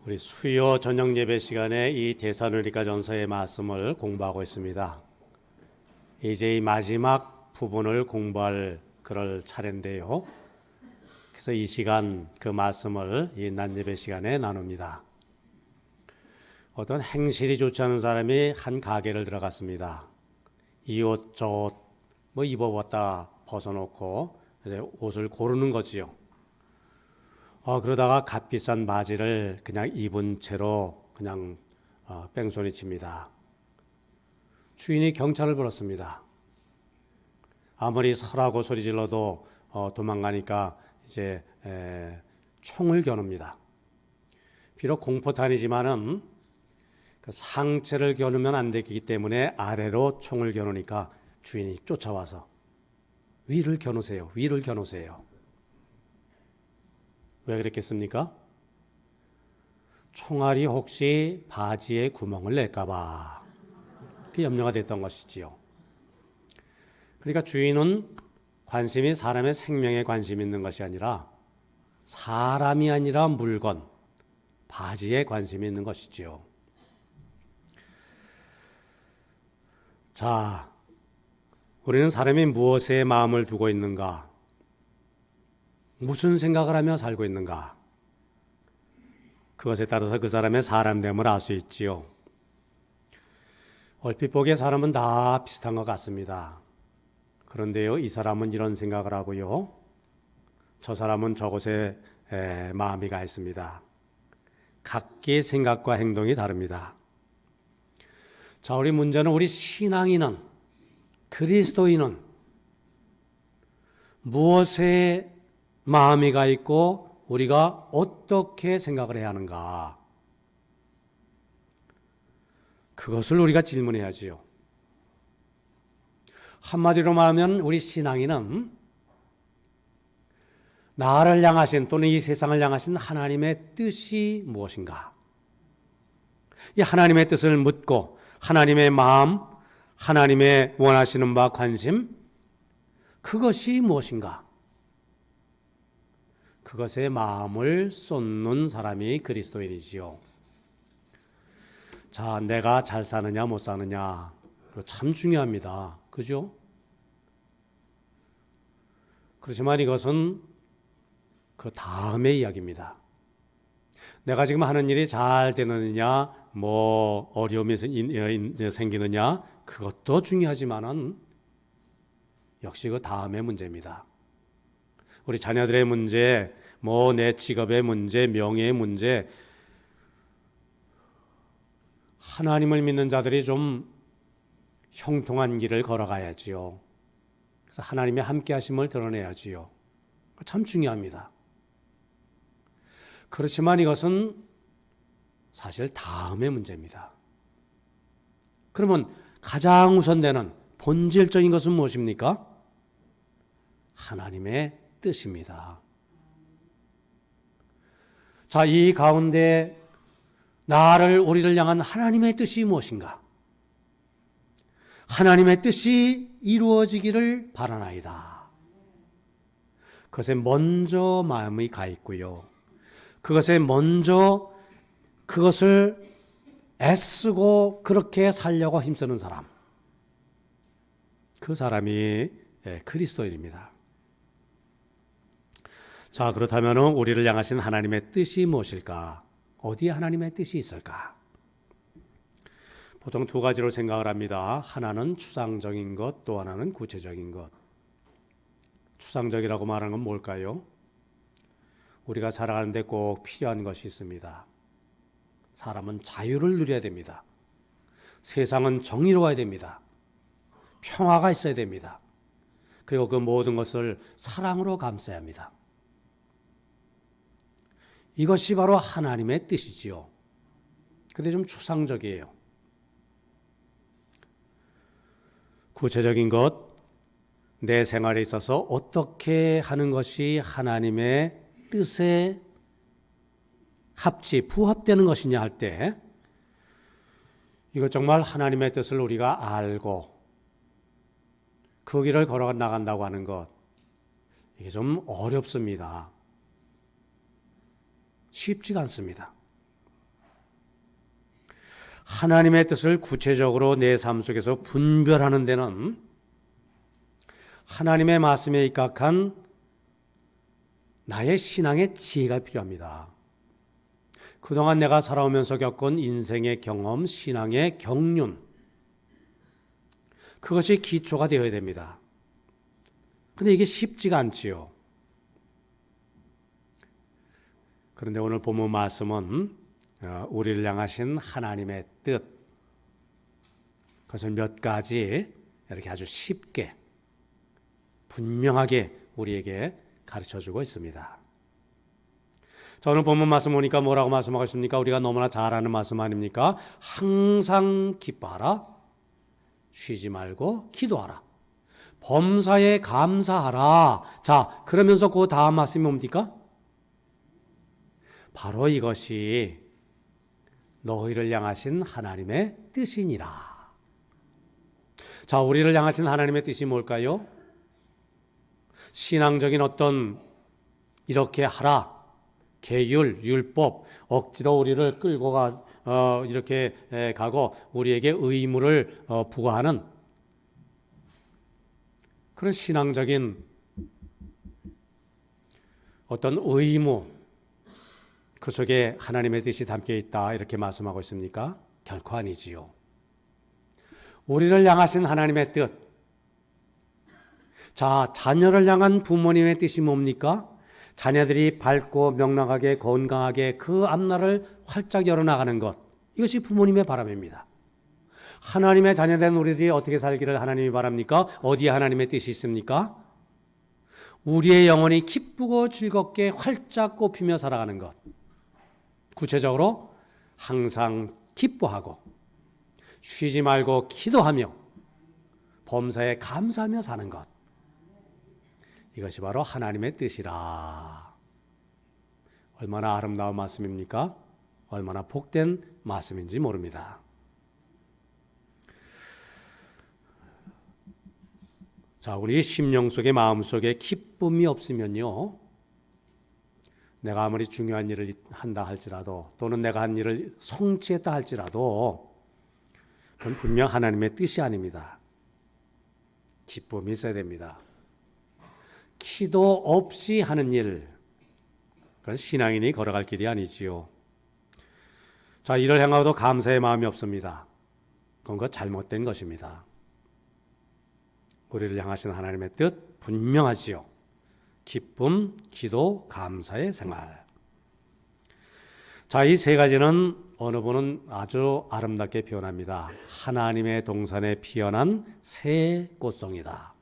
우리 수요 저녁 예배 시간에 이 데살로니가 전서의 말씀을 공부하고 있습니다. 이제 이 마지막 부분을 공부할 그럴 차례인데요. 그래서 이 시간 그 말씀을 이 낮 예배 시간에 나눕니다. 어떤 행실이 좋지 않은 사람이 한 가게를 들어갔습니다. 이 옷 저 옷 뭐 입어봤다 벗어놓고 이제 옷을 고르는 거지요. 그러다가 값비싼 바지를 그냥 입은 채로 그냥 뺑소니 칩니다. 주인이 경찰을 불렀습니다. 아무리 서라고 소리 질러도 도망가니까 이제 총을 겨눕니다. 비록 공포탄이지만은 그 상체를 겨누면 안 되기 때문에 아래로 총을 겨누니까 주인이 쫓아와서 위를 겨누세요. 위를 겨누세요. 왜 그랬겠습니까? 총알이 혹시 바지에 구멍을 낼까봐 그 염려가 됐던 것이지요. 그러니까 주인은 관심이 사람의 생명에 관심 있는 것이 아니라 사람이 아니라 물건, 바지에 관심이 있는 것이지요. 자, 우리는 사람이 무엇에 마음을 두고 있는가? 무슨 생각을 하며 살고 있는가? 그것에 따라서 그 사람의 사람됨을 알 수 있지요. 얼핏 보기에 사람은 다 비슷한 것 같습니다. 그런데요, 이 사람은 이런 생각을 하고요, 저 사람은 저곳에 마음이 가 있습니다. 각기 생각과 행동이 다릅니다. 자, 우리 문제는 우리 신앙인은, 그리스도인은 무엇에 마음이 가 있고 우리가 어떻게 생각을 해야 하는가? 그것을 우리가 질문해야지요. 한마디로 말하면 우리 신앙인은 나를 향하신 또는 이 세상을 향하신 하나님의 뜻이 무엇인가? 이 하나님의 뜻을 묻고 하나님의 마음, 하나님의 원하시는 바 관심, 그것이 무엇인가? 그것에 마음을 쏟는 사람이 그리스도인이지요. 자, 내가 잘 사느냐 못 사느냐 참 중요합니다. 그죠? 그렇지만 이것은 그 다음의 이야기입니다. 내가 지금 하는 일이 잘 되느냐, 뭐 어려움이 생기느냐, 그것도 중요하지만은 역시 그 다음의 문제입니다. 우리 자녀들의 문제, 뭐 내 직업의 문제, 명예의 문제, 하나님을 믿는 자들이 좀 형통한 길을 걸어가야지요. 그래서 하나님의 함께 하심을 드러내야지요. 참 중요합니다. 그렇지만 이것은 사실 다음의 문제입니다. 그러면 가장 우선되는 본질적인 것은 무엇입니까? 하나님의 뜻입니다. 자, 이 가운데 우리를 향한 하나님의 뜻이 무엇인가? 하나님의 뜻이 이루어지기를 바라나이다. 그것에 먼저 마음이 가 있고요. 그것에 먼저 그것을 애쓰고 그렇게 살려고 힘쓰는 사람, 그 사람이 그리스도인입니다. 자, 그렇다면 우리를 향하신 하나님의 뜻이 무엇일까? 어디에 하나님의 뜻이 있을까? 보통 두 가지로 생각을 합니다. 하나는 추상적인 것, 또 하나는 구체적인 것. 추상적이라고 말하는 건 뭘까요? 우리가 살아가는데 꼭 필요한 것이 있습니다. 사람은 자유를 누려야 됩니다. 세상은 정의로워야 됩니다. 평화가 있어야 됩니다. 그리고 그 모든 것을 사랑으로 감싸야 합니다. 이것이 바로 하나님의 뜻이지요. 근데 좀 추상적이에요. 구체적인 것, 내 생활에 있어서 어떻게 하는 것이 하나님의 뜻에 부합되는 것이냐 할 때, 이것 정말 하나님의 뜻을 우리가 알고 그 길을 걸어 나간다고 하는 것, 이게 좀 어렵습니다. 쉽지가 않습니다. 하나님의 뜻을 구체적으로 내 삶 속에서 분별하는 데는 하나님의 말씀에 입각한 나의 신앙의 지혜가 필요합니다. 그동안 내가 살아오면서 겪은 인생의 경험, 신앙의 경륜, 그것이 기초가 되어야 됩니다. 근데 이게 쉽지가 않지요. 그런데 오늘 본문 말씀은 우리를 향하신 하나님의 뜻, 그것을 몇 가지 이렇게 아주 쉽게 분명하게 우리에게 가르쳐주고 있습니다. 저는 본문 말씀 보니까 뭐라고 말씀하고 있습니까? 우리가 너무나 잘 아는 말씀 아닙니까? 항상 기뻐하라, 쉬지 말고 기도하라, 범사에 감사하라. 자, 그러면서 그 다음 말씀이 뭡니까? 바로 이것이 너희를 향하신 하나님의 뜻이니라. 자, 우리를 향하신 하나님의 뜻이 뭘까요? 신앙적인 어떤 이렇게 하라, 계율, 율법, 억지로 우리를 끌고 이렇게 가고 우리에게 의무를 부과하는 그런 신앙적인 어떤 의무, 그 속에 하나님의 뜻이 담겨 있다 이렇게 말씀하고 있습니까? 결코 아니지요. 우리를 향하신 하나님의 뜻. 자, 자녀를 향한 부모님의 뜻이 뭡니까? 자녀들이 밝고 명랑하게 건강하게 그 앞날을 활짝 열어나가는 것, 이것이 부모님의 바람입니다. 하나님의 자녀된 우리들이 어떻게 살기를 하나님이 바랍니까? 어디에 하나님의 뜻이 있습니까? 우리의 영혼이 기쁘고 즐겁게 활짝 꽃피며 살아가는 것. 구체적으로 항상 기뻐하고 쉬지 말고 기도하며 범사에 감사하며 사는 것. 이것이 바로 하나님의 뜻이라. 얼마나 아름다운 말씀입니까? 얼마나 복된 말씀인지 모릅니다. 자, 우리 심령 속에 마음 속에 기쁨이 없으면요, 내가 아무리 중요한 일을 한다 할지라도 또는 내가 한 일을 성취했다 할지라도 그건 분명 하나님의 뜻이 아닙니다. 기쁨이 있어야 됩니다. 기도 없이 하는 일, 그건 신앙인이 걸어갈 길이 아니지요. 자, 이를 향하고도 감사의 마음이 없습니다. 그건 잘못된 것입니다. 우리를 향하신 하나님의 뜻 분명하지요. 기쁨, 기도, 감사의 생활. 자, 이 세 가지는 어느 분은 아주 아름답게 표현합니다. 하나님의 동산에 피어난 새 꽃송이다.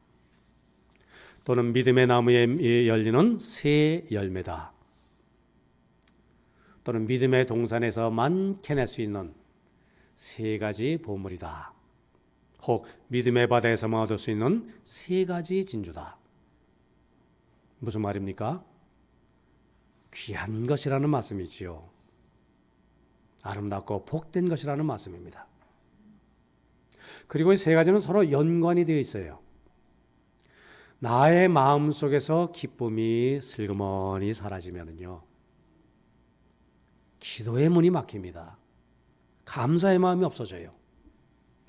또는 믿음의 나무에 열리는 새 열매다. 또는 믿음의 동산에서만 캐낼 수 있는 세 가지 보물이다. 혹 믿음의 바다에서만 얻을 수 있는 세 가지 진주다. 무슨 말입니까? 귀한 것이라는 말씀이지요. 아름답고 복된 것이라는 말씀입니다. 그리고 이 세 가지는 서로 연관이 되어 있어요. 나의 마음 속에서 기쁨이 슬그머니 사라지면요, 기도의 문이 막힙니다. 감사의 마음이 없어져요.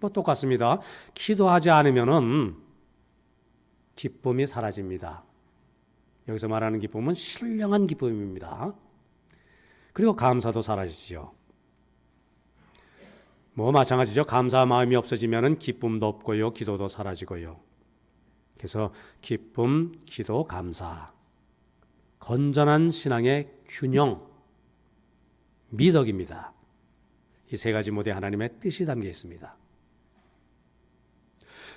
뭐 똑같습니다. 기도하지 않으면은 기쁨이 사라집니다. 여기서 말하는 기쁨은 신령한 기쁨입니다. 그리고 감사도 사라지죠. 뭐 마찬가지죠. 감사 마음이 없어지면은 기쁨도 없고요, 기도도 사라지고요. 그래서 기쁨, 기도, 감사, 건전한 신앙의 균형, 미덕입니다. 이 세 가지 모두에 하나님의 뜻이 담겨 있습니다.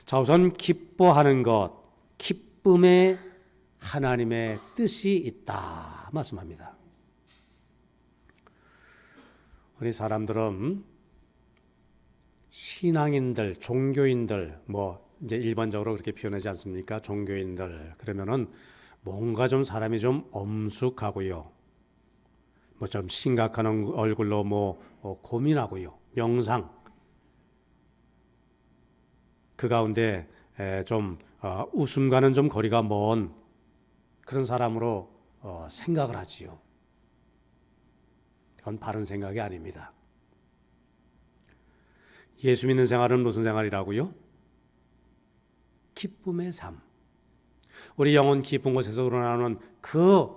자, 우선 기뻐하는 것, 기쁨에 하나님의 뜻이 있다 말씀합니다. 우리 사람들은 신앙인들, 종교인들, 뭐 이제 일반적으로 그렇게 표현하지 않습니까? 종교인들 그러면은 뭔가 좀 사람이 좀 엄숙하고요, 뭐 좀 심각한 얼굴로 고민하고요, 명상, 그 가운데 좀 웃음과는 좀 거리가 먼 그런 사람으로 생각을 하지요. 그건 바른 생각이 아닙니다. 예수 믿는 생활은 무슨 생활이라고요? 기쁨의 삶. 우리 영혼 깊은 곳에서 우러나오는 그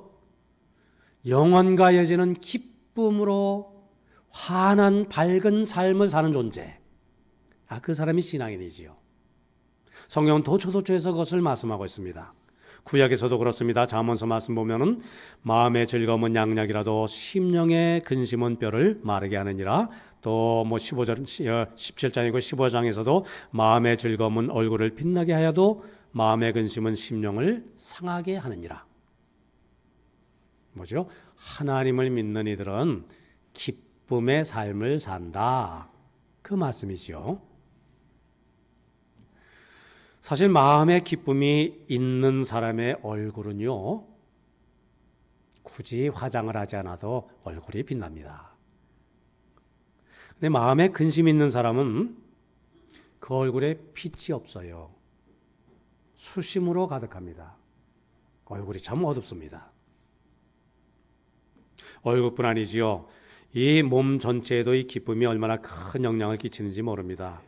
영혼과 이어지는 기쁨으로 환한 밝은 삶을 사는 존재. 그 사람이 신앙인이지요. 성경은 도초도초해서 그것을 말씀하고 있습니다. 구약에서도 그렇습니다. 잠언서 말씀 보면은 마음의 즐거움은 양약이라도 심령의 근심은 뼈를 마르게 하느니라. 또 17장이고 15장에서도 마음의 즐거움은 얼굴을 빛나게 하여도 마음의 근심은 심령을 상하게 하느니라. 뭐죠? 하나님을 믿는 이들은 기쁨의 삶을 산다. 그 말씀이지요. 사실 마음의 기쁨이 있는 사람의 얼굴은요, 굳이 화장을 하지 않아도 얼굴이 빛납니다. 근데 마음에 근심이 있는 사람은 그 얼굴에 빛이 없어요. 수심으로 가득합니다. 얼굴이 참 어둡습니다. 얼굴뿐 아니지요. 이 몸 전체에도 이 기쁨이 얼마나 큰 영향을 끼치는지 모릅니다.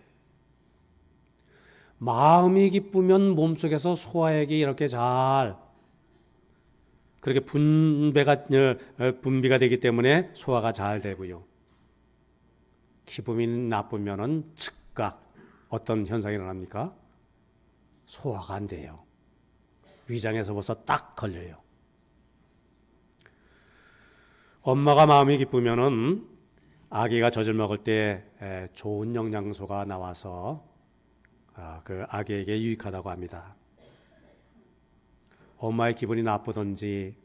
마음이 기쁘면 몸속에서 소화액이 이렇게 잘 그렇게 분비가 되기 때문에 소화가 잘 되고요. 기분이 나쁘면은 즉각 어떤 현상이 일어납니까? 소화가 안 돼요. 위장에서 벌써 딱 걸려요. 엄마가 마음이 기쁘면은 아기가 젖을 먹을 때 좋은 영양소가 나와서 그 아기에게 유익하다고 합니다. 엄마의 기분이 나쁘든지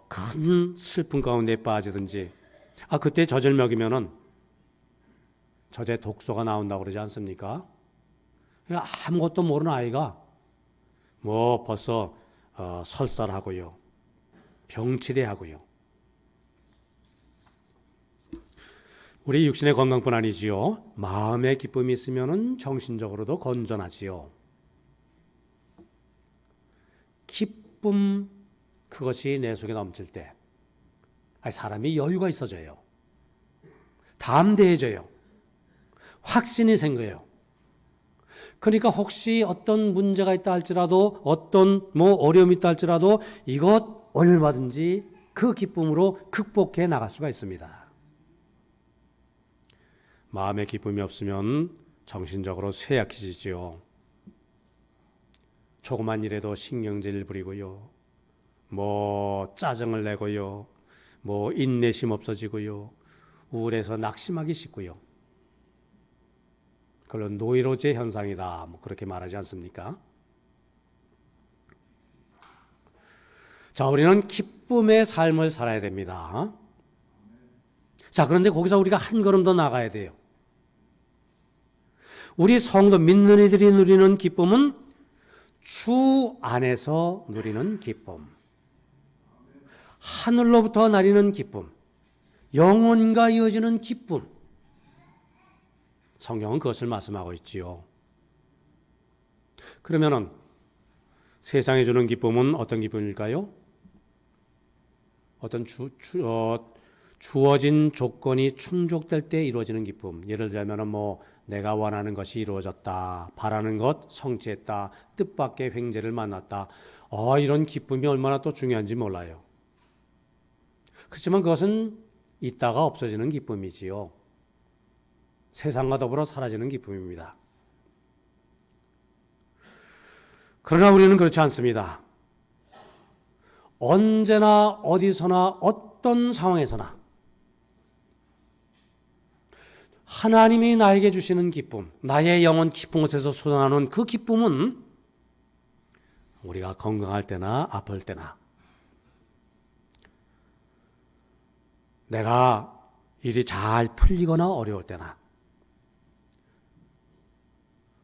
큰 슬픔 가운데 빠지든지 그때 젖을 먹이면은 젖에 독소가 나온다고 그러지 않습니까? 아무것도 모르는 아이가 벌써 설사하고요, 병치레하고요. 우리 육신의 건강뿐 아니지요. 마음의 기쁨이 있으면은 정신적으로도 건전하지요. 기쁨, 그것이 내 속에 넘칠 때 사람이 여유가 있어져요. 담대해져요. 확신이 생겨요. 그러니까 혹시 어떤 문제가 있다 할지라도, 어떤 어려움이 있다 할지라도 이것 얼마든지 그 기쁨으로 극복해 나갈 수가 있습니다. 마음의 기쁨이 없으면 정신적으로 쇠약해지지요. 조그만 일에도 신경질 부리고요, 짜증을 내고요, 인내심 없어지고요, 우울해서 낙심하기 쉽고요. 그런 노이로제 현상이다, 그렇게 말하지 않습니까? 자, 우리는 기쁨의 삶을 살아야 됩니다. 자, 그런데 거기서 우리가 한 걸음 더 나가야 돼요. 우리 성도 믿는 이들이 누리는 기쁨은 주 안에서 누리는 기쁨, 하늘로부터 나리는 기쁨, 영혼과 이어지는 기쁨. 성경은 그것을 말씀하고 있지요. 그러면은 세상에 주는 기쁨은 어떤 기쁨일까요? 어떤 주어진 조건이 충족될 때 이루어지는 기쁨. 예를 들자면 내가 원하는 것이 이루어졌다, 바라는 것 성취했다, 뜻밖의 횡재를 만났다. 이런 기쁨이 얼마나 또 중요한지 몰라요. 그렇지만 그것은 있다가 없어지는 기쁨이지요. 세상과 더불어 사라지는 기쁨입니다. 그러나 우리는 그렇지 않습니다. 언제나 어디서나 어떤 상황에서나 하나님이 나에게 주시는 기쁨, 나의 영혼 깊은 곳에서 솟아나는 그 기쁨은 우리가 건강할 때나 아플 때나, 내가 일이 잘 풀리거나 어려울 때나,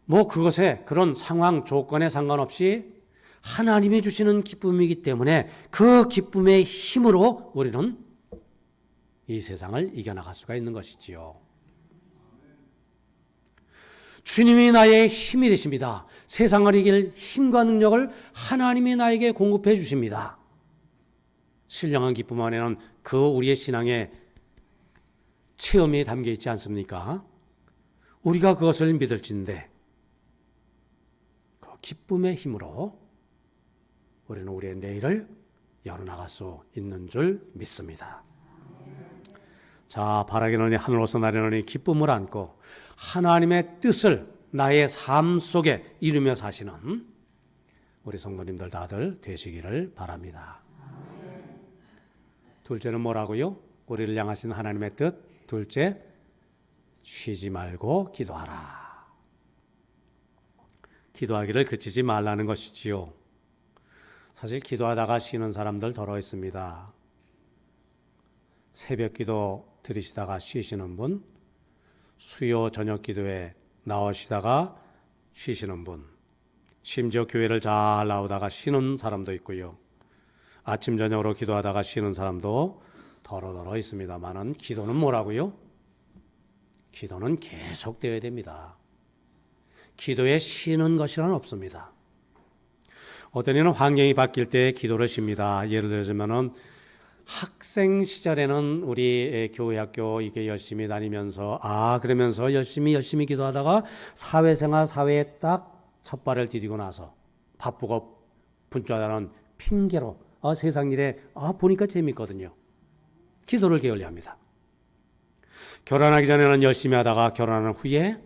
그것에 그런 상황, 조건에 상관없이 하나님이 주시는 기쁨이기 때문에 그 기쁨의 힘으로 우리는 이 세상을 이겨나갈 수가 있는 것이지요. 주님이 나의 힘이 되십니다. 세상을 이길 힘과 능력을 하나님이 나에게 공급해 주십니다. 신령한 기쁨 안에는 그 우리의 신앙의 체험이 담겨 있지 않습니까? 우리가 그것을 믿을진데 그 기쁨의 힘으로 우리는 우리의 내일을 열어나갈 수 있는 줄 믿습니다. 자, 바라기노니 하늘로서 나리노니 기쁨을 안고 하나님의 뜻을 나의 삶 속에 이루며 사시는 우리 성도님들 다들 되시기를 바랍니다. 둘째는 뭐라고요? 우리를 향하신 하나님의 뜻. 둘째, 쉬지 말고 기도하라. 기도하기를 그치지 말라는 것이지요. 사실 기도하다가 쉬는 사람들 더러 있습니다. 새벽 기도 들으시다가 쉬시는 분, 수요 저녁 기도에 나오시다가 쉬시는 분, 심지어 교회를 잘 나오다가 쉬는 사람도 있고요. 아침 저녁으로 기도하다가 쉬는 사람도 더러 있습니다만은 기도는 뭐라고요? 기도는 계속되어야 됩니다. 기도에 쉬는 것이란 없습니다. 어떤 이는 환경이 바뀔 때 기도를 쉽니다. 예를 들자면은 학생 시절에는 우리 교회 학교 이게 열심히 다니면서 그러면서 열심히 기도하다가 사회생활 사회에 딱 첫 발을 디디고 나서 바쁘고 분주하다는 핑계로 세상 일에 보니까 재밌거든요. 기도를 게을리 합니다. 결혼하기 전에는 열심히 하다가 결혼한 후에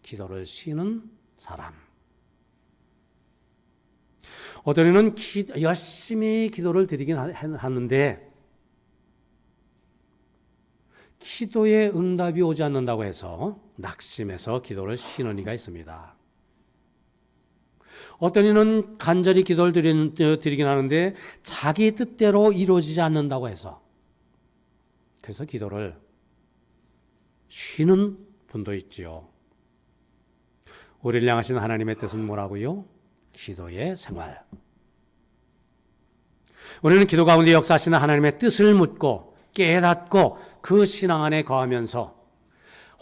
기도를 쉬는 사람. 어떤 이는 열심히 기도를 드리긴 하는데 기도에 응답이 오지 않는다고 해서 낙심해서 기도를 쉬는 이가 있습니다. 어떤 이는 간절히 기도를 드리긴 하는데 자기 뜻대로 이루어지지 않는다고 해서 그래서 기도를 쉬는 분도 있지요. 우리를 향하신 하나님의 뜻은 뭐라고요? 기도의 생활. 우리는 기도 가운데 역사하시는 하나님의 뜻을 묻고 깨닫고 그 신앙 안에 거하면서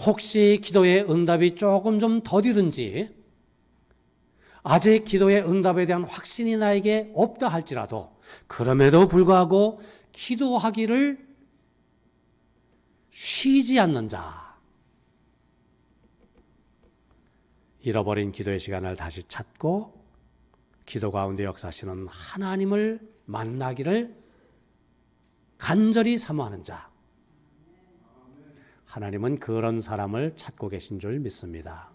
혹시 기도의 응답이 조금 좀 더디든지 아직 기도의 응답에 대한 확신이 나에게 없다 할지라도 그럼에도 불구하고 기도하기를 쉬지 않는 자, 잃어버린 기도의 시간을 다시 찾고 기도 가운데 역사하시는 하나님을 만나기를 간절히 사모하는 자, 하나님은 그런 사람을 찾고 계신 줄 믿습니다.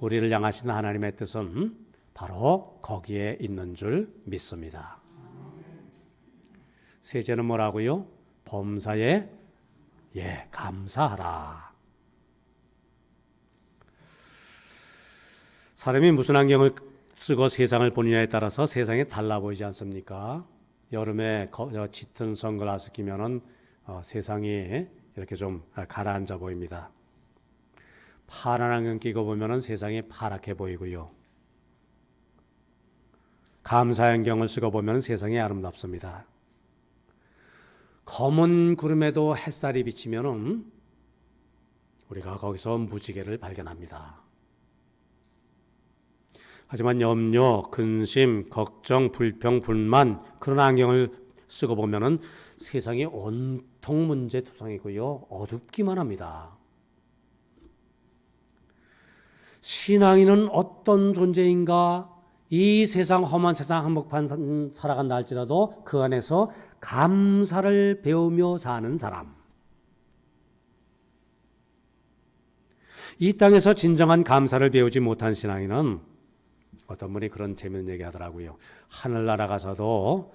우리를 향하신 하나님의 뜻은 바로 거기에 있는 줄 믿습니다. 셋째는 뭐라고요? 범사에 감사하라. 사람이 무슨 안경을 쓰고 세상을 보느냐에 따라서 세상이 달라 보이지 않습니까? 여름에 짙은 선글라스 끼면은 세상이 이렇게 좀 가라앉아 보입니다. 파란 안경 끼고 보면은 세상이 파랗게 보이고요. 감사 안경을 쓰고 보면 세상이 아름답습니다. 검은 구름에도 햇살이 비치면은 우리가 거기서 무지개를 발견합니다. 하지만 염려, 근심, 걱정, 불평, 불만 그런 안경을 쓰고 보면은 세상이 온통 문제투성이고요. 어둡기만 합니다. 신앙인은 어떤 존재인가? 이 세상 험한 세상 한복판 살아간다 할지라도 그 안에서 감사를 배우며 사는 사람. 이 땅에서 진정한 감사를 배우지 못한 신앙인은 어떤 분이 그런 재미있는 얘기 하더라고요. 하늘나라 가서도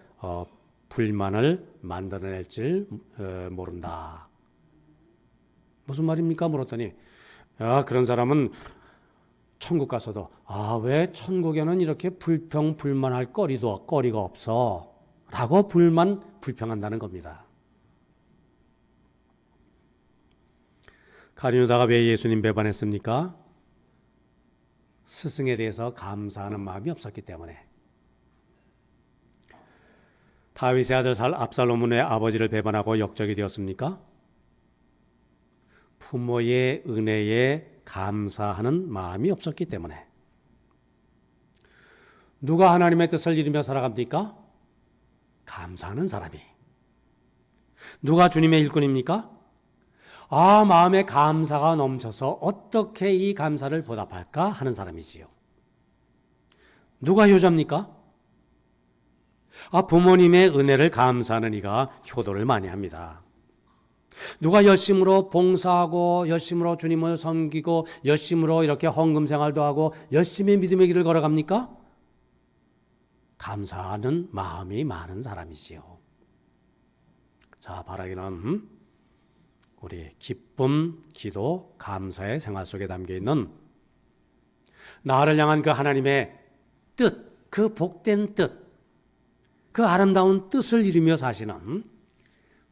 불만을 만들어낼 줄 모른다. 무슨 말입니까? 물었더니 그런 사람은 천국 가서도 왜 천국에는 이렇게 불평 불만할 거리가 없어 라고 불평한다는 겁니다. 가룟유다가 왜 예수님 배반했습니까? 스승에 대해서 감사하는 마음이 없었기 때문에. 다윗의 아들 압살롬은 왜 아버지를 배반하고 역적이 되었습니까? 부모의 은혜에 감사하는 마음이 없었기 때문에. 누가 하나님의 뜻을 이루며 살아갑니까? 감사하는 사람이. 누가 주님의 일꾼입니까? 마음에 감사가 넘쳐서 어떻게 이 감사를 보답할까 하는 사람이지요. 누가 효자입니까? 부모님의 은혜를 감사하는 이가 효도를 많이 합니다. 누가 열심으로 봉사하고 열심으로 주님을 섬기고 열심으로 이렇게 헌금 생활도 하고 열심히 믿음의 길을 걸어갑니까? 감사하는 마음이 많은 사람이지요. 자, 바라기는 우리 기쁨, 기도, 감사의 생활 속에 담겨있는 나를 향한 그 하나님의 뜻, 그 복된 뜻, 그 아름다운 뜻을 이루며 사시는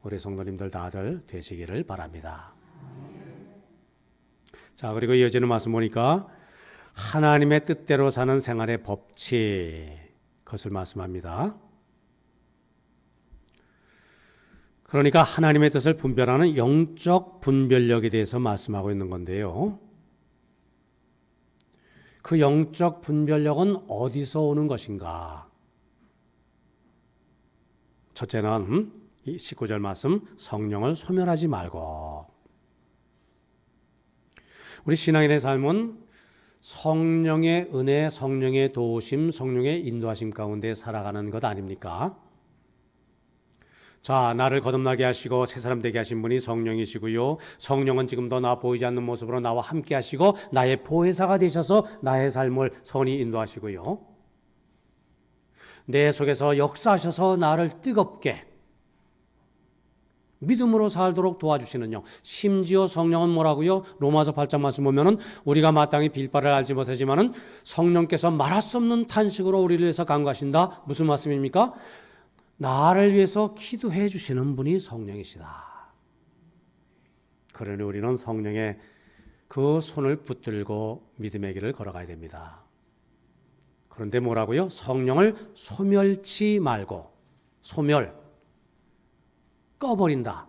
우리 성도님들 다들 되시기를 바랍니다. 자, 그리고 이어지는 말씀 보니까 하나님의 뜻대로 사는 생활의 법칙, 그것을 말씀합니다. 그러니까 하나님의 뜻을 분별하는 영적 분별력에 대해서 말씀하고 있는 건데요. 그 영적 분별력은 어디서 오는 것인가? 첫째는 이 19절 말씀, 성령을 소멸하지 말고. 우리 신앙인의 삶은 성령의 은혜, 성령의 도우심, 성령의 인도하심 가운데 살아가는 것 아닙니까? 자, 나를 거듭나게 하시고 새 사람 되게 하신 분이 성령이시고요. 성령은 지금도 나 보이지 않는 모습으로 나와 함께 하시고 나의 보혜사가 되셔서 나의 삶을 선히 인도하시고요. 내 속에서 역사하셔서 나를 뜨겁게 믿음으로 살도록 도와주시는 영. 심지어 성령은 뭐라고요? 로마서 8장 말씀 보면은 우리가 마땅히 빌바를 알지 못하지만은 성령께서 말할 수 없는 탄식으로 우리를 위해서 간구하신다. 무슨 말씀입니까? 나를 위해서 기도해 주시는 분이 성령이시다. 그러니 우리는 성령의 그 손을 붙들고 믿음의 길을 걸어가야 됩니다. 그런데 뭐라고요? 성령을 소멸치 말고, 소멸, 꺼버린다.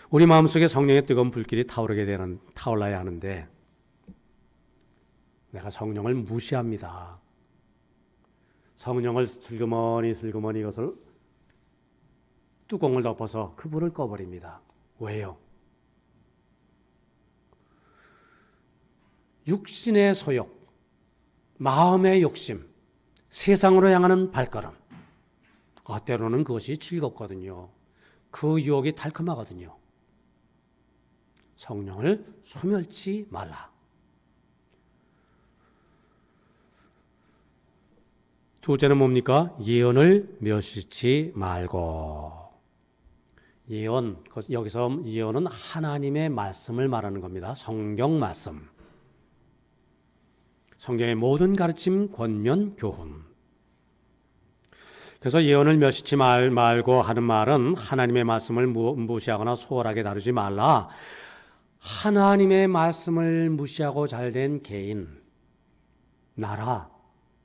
우리 마음속에 성령의 뜨거운 불길이 타올라야 하는데 내가 성령을 무시합니다. 성령을 슬그머니 이것을 뚜껑을 덮어서 그 불을 꺼버립니다. 왜요? 육신의 소욕, 마음의 욕심, 세상으로 향하는 발걸음. 때로는 그것이 즐겁거든요. 그 유혹이 달콤하거든요. 성령을 소멸치 말라. 둘째는 뭡니까? 예언을 멸시치 말고. 예언, 여기서 예언은 하나님의 말씀을 말하는 겁니다. 성경 말씀. 성경의 모든 가르침, 권면, 교훈. 그래서 예언을 멸시치 말고 하는 말은 하나님의 말씀을 무시하거나 소홀하게 다루지 말라. 하나님의 말씀을 무시하고 잘된 개인, 나라,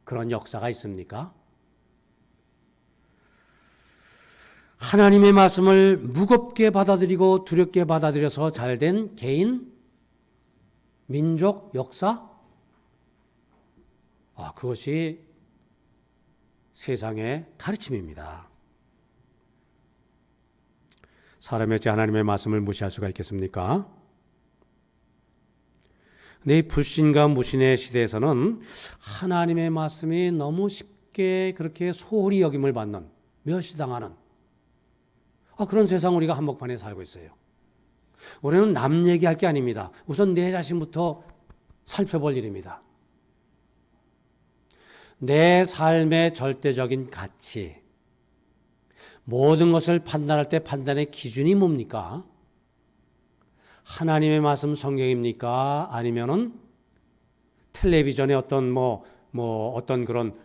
그런 역사가 있습니까? 하나님의 말씀을 무겁게 받아들이고 두렵게 받아들여서 잘된 개인, 민족, 역사? 그것이 세상의 가르침입니다. 사람이 어찌 하나님의 말씀을 무시할 수가 있겠습니까? 근데 이 불신과 무신의 시대에서는 하나님의 말씀이 너무 쉽게 그렇게 소홀히 여김을 받는, 멸시당하는 그런 세상 우리가 한복판에 살고 있어요. 우리는 남 얘기할 게 아닙니다. 우선 내 자신부터 살펴볼 일입니다. 내 삶의 절대적인 가치, 모든 것을 판단할 때 판단의 기준이 뭡니까? 하나님의 말씀 성경입니까? 아니면은 텔레비전의 어떤 어떤 그런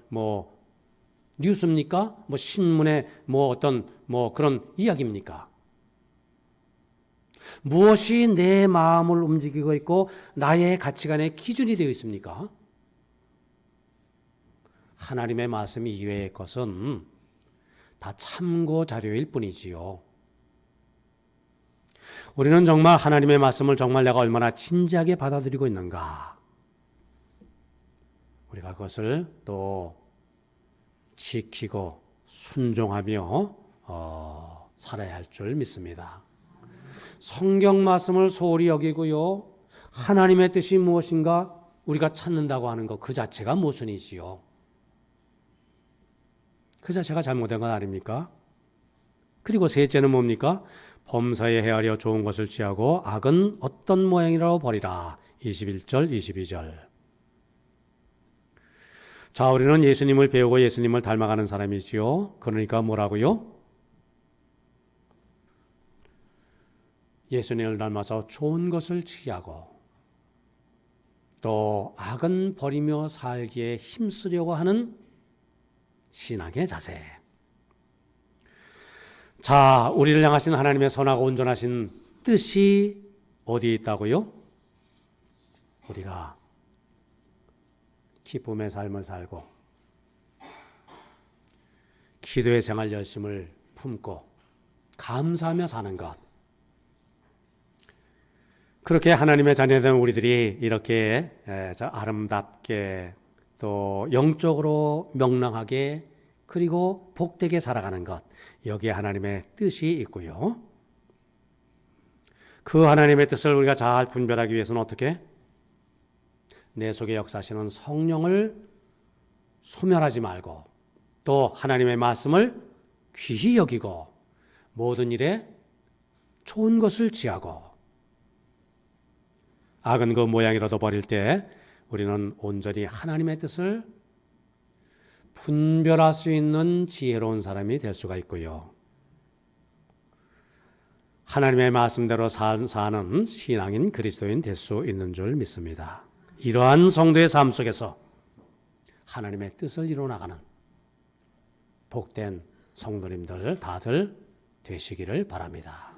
뉴스입니까? 신문의 어떤 그런 이야기입니까? 무엇이 내 마음을 움직이고 있고 나의 가치관의 기준이 되어 있습니까? 하나님의 말씀 이외의 것은 다 참고 자료일 뿐이지요. 우리는 정말 하나님의 말씀을 정말 내가 얼마나 진지하게 받아들이고 있는가? 우리가 그것을 또 지키고 순종하며 살아야 할 줄 믿습니다. 성경 말씀을 소홀히 여기고요. 하나님의 뜻이 무엇인가 우리가 찾는다고 하는 것 그 자체가 모순이지요. 그 자체가 잘못된 건 아닙니까? 그리고 셋째는 뭡니까? 범사에 헤아려 좋은 것을 취하고 악은 어떤 모양이라도 버리라. 21절, 22절. 자, 우리는 예수님을 배우고 예수님을 닮아가는 사람이지요. 그러니까 뭐라고요? 예수님을 닮아서 좋은 것을 취하고 또 악은 버리며 살기에 힘쓰려고 하는 신앙의 자세. 자, 우리를 향하신 하나님의 선하고 온전하신 뜻이 어디에 있다고요? 우리가 기쁨의 삶을 살고 기도의 생활 열심을 품고 감사하며 사는 것. 그렇게 하나님의 자녀된 우리들이 이렇게 아름답게 또 영적으로 명랑하게 그리고 복되게 살아가는 것. 여기에 하나님의 뜻이 있고요. 그 하나님의 뜻을 우리가 잘 분별하기 위해서는 어떻게? 내 속에 역사하시는 성령을 소멸하지 말고 또 하나님의 말씀을 귀히 여기고 모든 일에 좋은 것을 취하고 악은 그 모양이라도 버릴 때 우리는 온전히 하나님의 뜻을 분별할 수 있는 지혜로운 사람이 될 수가 있고요. 하나님의 말씀대로 사는 신앙인 그리스도인 될 수 있는 줄 믿습니다. 이러한 성도의 삶 속에서 하나님의 뜻을 이루어나가는 복된 성도님들 다들 되시기를 바랍니다.